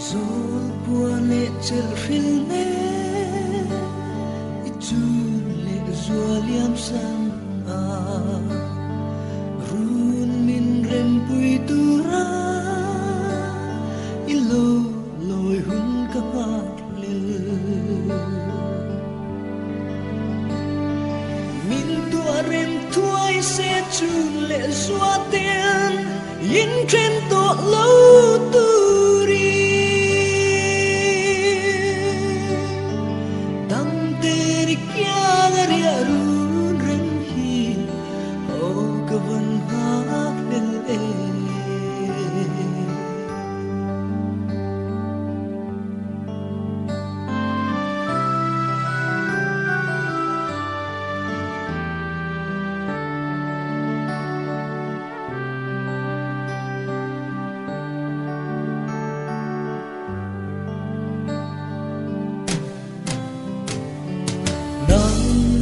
Zol puane chel filme itun le zualiam san a run min rem pui tura ilo loi hun ka le min tua rem tuai se chun le zuaten yin tren to lo turi Arun ren hi o kavan hak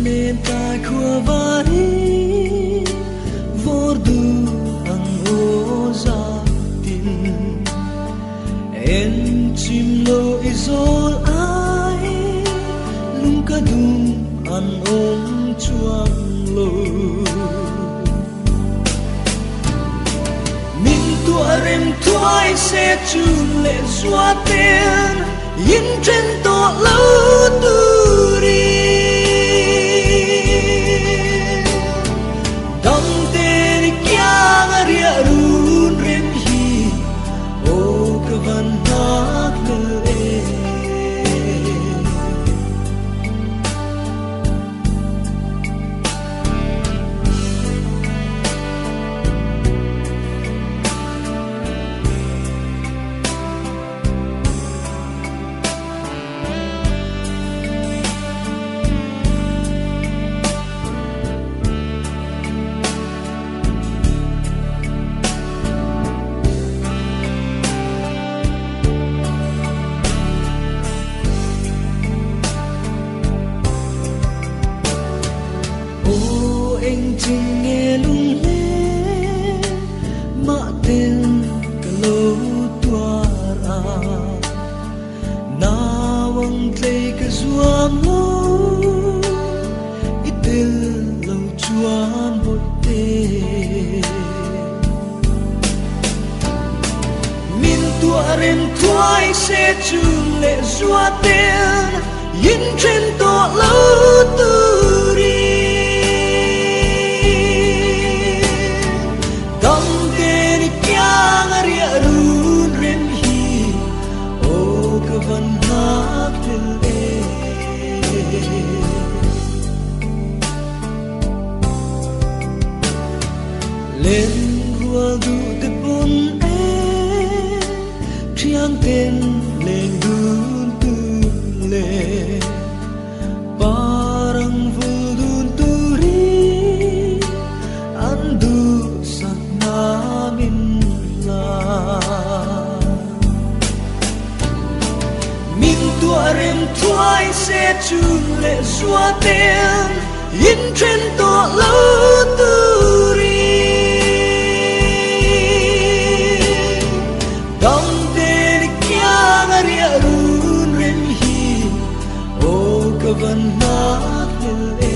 le ta khua vari vordu ang oza tin en chim lo izol ai lung ka dum an ong chuang lo min tu rem tuai se chun le zua ten yin chen to lo turi Arun rem hi o kavan hak le anh chinh nghe lung lê mạ tên cả lâu tua ra nào ang tlay ka zuam lo itil lâu chuan bội tê min tua rem tuai se chun lệ zua tên yin trên to lâu turi Arun rem hi o kavan hak le lên rua du te pun e triang ten lên dun tu le parang vudun turi andu sak namin min tua rem tuai se chun le zua ten yin chen to lo turi dong te kyang ari arun rem hi o kavan hak le